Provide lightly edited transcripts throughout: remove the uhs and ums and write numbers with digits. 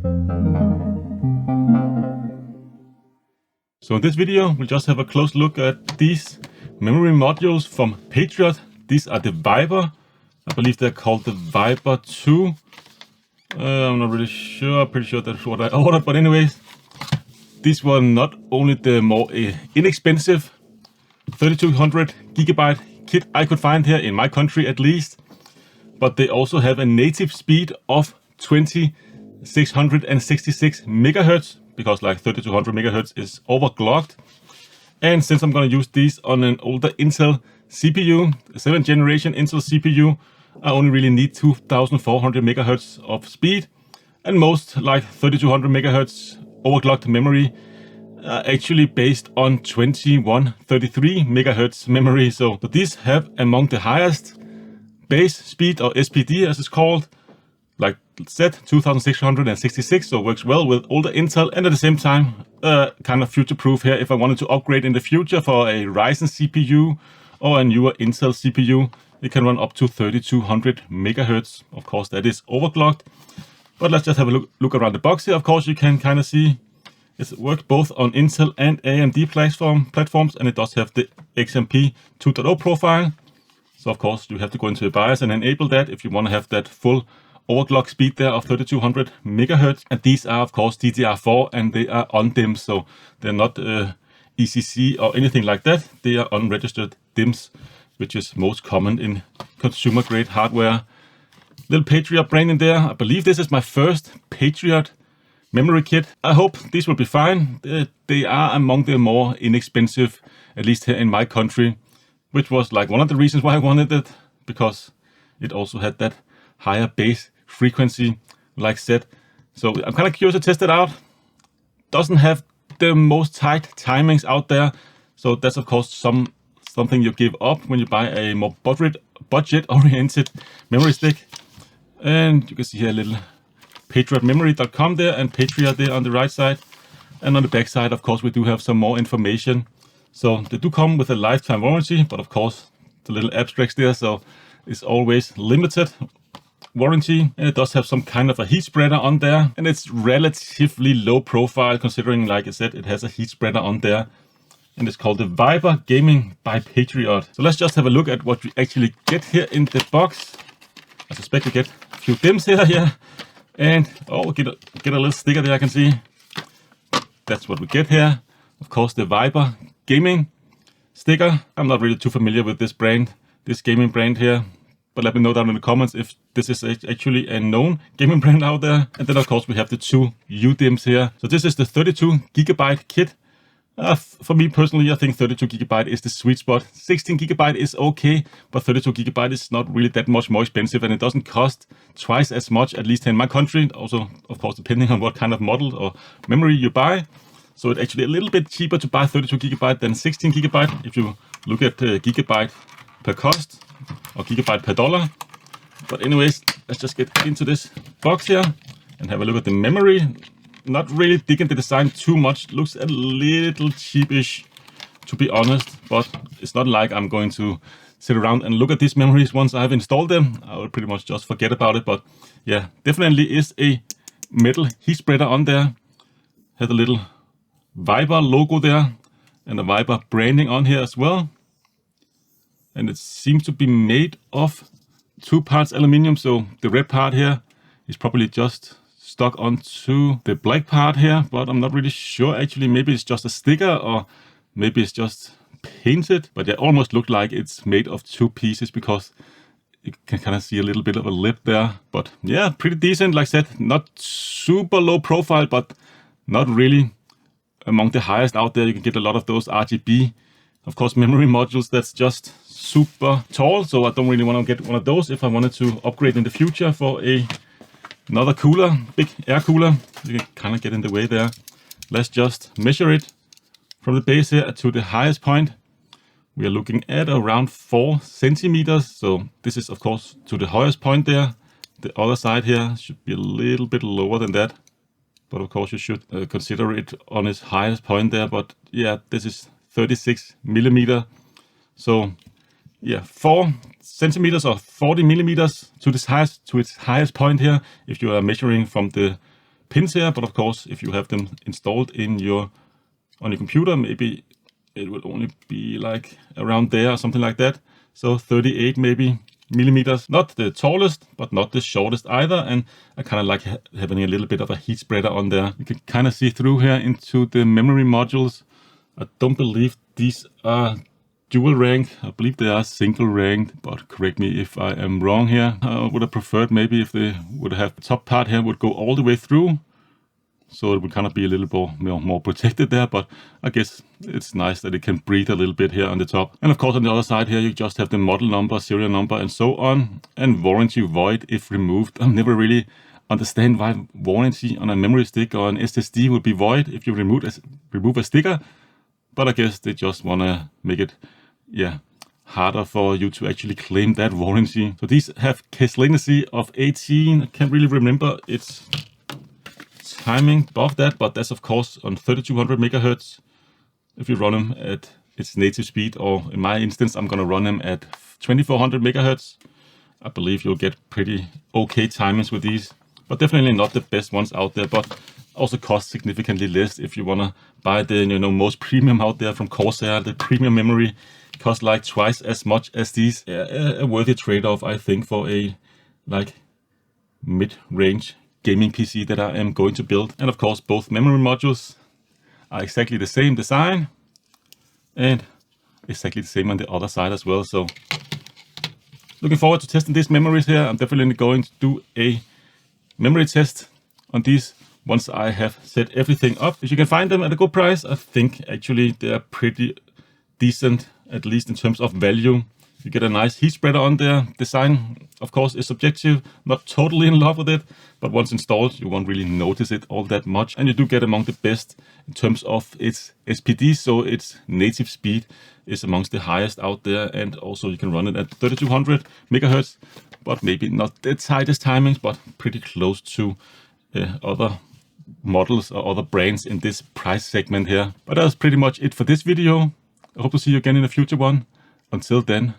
So in this video, we'll just have a close look at these memory modules from Patriot. These are the Viper. I believe they're called the Viper 2. I'm not really sure. I'm pretty sure that's what I ordered. But anyways, these were not only the more inexpensive 3200 gigabyte kit I could find here in my country at least, but they also have a native speed of 2666 megahertz, because like 3200 megahertz is overclocked. And since I'm going to use these on an older Intel CPU, a 7th generation Intel CPU, I only really need 2400 megahertz of speed, and most like 3200 megahertz overclocked memory actually based on 2133 megahertz memory. So these have among the highest base speed, or SPD as it's called, like said, 2666, so works well with older Intel, and at the same time kind of future-proof here if I wanted to upgrade in the future for a Ryzen CPU or a newer Intel CPU. It can run up to 3200 megahertz. Of course, that is overclocked, but let's just have a look around the box here. Of course, you can kind of see it works both on Intel and AMD platforms, and it does have the XMP 2.0 profile. So of course, you have to go into the BIOS and enable that if you want to have that full overclock speed there of 3200 megahertz. And these are of course DDR4, and they are undimmed, so they're not ECC or anything like that. They are unregistered DIMMs, which is most common in consumer grade hardware. Little Patriot brand in there. I believe this is my first Patriot memory kit. I hope these will be fine. They are among the more inexpensive, at least here in my country, which was like one of the reasons why I wanted it, because it also had that higher base frequency, like said. So I'm kind of curious to test it out. Doesn't have the most tight timings out there, so that's of course something you give up when you buy a more budget-oriented memory stick. And you can see here a little patriotmemory.com there, and Patriot there on the right side. And on the back side, of course, we do have some more information. So they do come with a lifetime warranty, but of course, the little abstracts there, so it's always limited warranty. And it does have some kind of a heat spreader on there, and it's relatively low profile considering, like I said, it has a heat spreader on there. And it's called the Viper Gaming by Patriot. So let's just have a look at what we actually get here in the box. I suspect we get a few DIMMs here, yeah. And oh, get a little sticker there, I can see. That's what we get here. Of course, the Viper Gaming sticker. I'm not really too familiar with this brand, this gaming brand here, but let me know down in the comments if this is actually a known gaming brand out there. And then of course we have the two UDIMMs here. So this is the 32 gigabyte kit. For me personally, I think 32 gigabyte is the sweet spot. 16 gigabyte is okay, but 32 gigabyte is not really that much more expensive, and it doesn't cost twice as much, at least in my country. Also, of course, depending on what kind of model or memory you buy. So it's actually a little bit cheaper to buy 32 gigabyte than 16 gigabyte if you look at gigabyte per cost or gigabyte per dollar. But anyways, let's just get into this box here and have a look at the memory. Not really digging the design too much. Looks a little cheapish, to be honest, but it's not like I'm going to sit around and look at these memories once I've installed them. I will pretty much just forget about it. But yeah, definitely is a metal heat spreader on there. Has a little Viper logo there and a Viper branding on here as well. And it seems to be made of 2 parts aluminium. So the red part here is probably just stuck onto the black part here, but I'm not really sure actually. Maybe it's just a sticker, or maybe it's just painted, but it almost looked like it's made of 2 pieces because you can kind of see a little bit of a lip there. But yeah, pretty decent. Like I said, not super low profile, but not really among the highest out there. You can get a lot of those RGB, of course, memory modules that's just super tall, so I don't really want to get one of those if I wanted to upgrade in the future for another cooler, big air cooler. You can kind of get in the way there. Let's just measure it from the base here to the highest point. We are looking at around 4 centimeters. So this is of course to the highest point there. The other side here should be a little bit lower than that, but of course you should consider it on its highest point there. But yeah, this is 36 millimeter. So yeah, 4 centimeters or 40 millimeters to its highest point here, if you are measuring from the pins here, but of course, if you have them installed on your computer, maybe it will only be like around there or something like that. So 38 maybe millimeters, not the tallest, but not the shortest either. And I kind of like having a little bit of a heat spreader on there. You can kind of see through here into the memory modules. I don't believe these are dual ranked. I believe they are single ranked, but correct me if I am wrong here. I would have preferred maybe if they would have the top part here would go all the way through, so it would kind of be a little more protected there, but I guess it's nice that it can breathe a little bit here on the top. And of course on the other side here, you just have the model number, serial number, and so on, and warranty void if removed. I never really understand why warranty on a memory stick or an SSD would be void if you remove a sticker, but I guess they just want to make it harder for you to actually claim that warranty. So these have cache latency of 18. I can't really remember its timing above that, but that's of course on 3200 megahertz. If you run them at its native speed, or in my instance, I'm gonna run them at 2400 megahertz. I believe you'll get pretty okay timings with these, but definitely not the best ones out there, but also cost significantly less if you wanna buy the most premium out there from Corsair. The premium memory costs like twice as much as these. A worthy trade-off, I think, for a like mid-range gaming PC that I am going to build. And of course, both memory modules are exactly the same design and exactly the same on the other side as well. So looking forward to testing these memories here. I'm definitely going to do a memory test on these once I have set everything up. If you can find them at a good price, I think actually they're pretty decent, at least in terms of value. You get a nice heat spreader on there. Design, of course, is subjective. Not totally in love with it, but once installed, you won't really notice it all that much. And you do get among the best in terms of its SPD, so its native speed is amongst the highest out there. And also you can run it at 3200 megahertz, but maybe not the tightest timings, but pretty close to other models or other brands in this price segment here. But that's pretty much it for this video. I hope to see you again in a future one. Until then,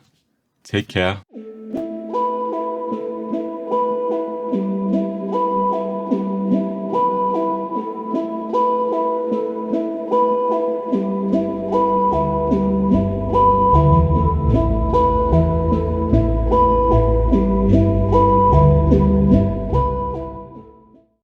take care.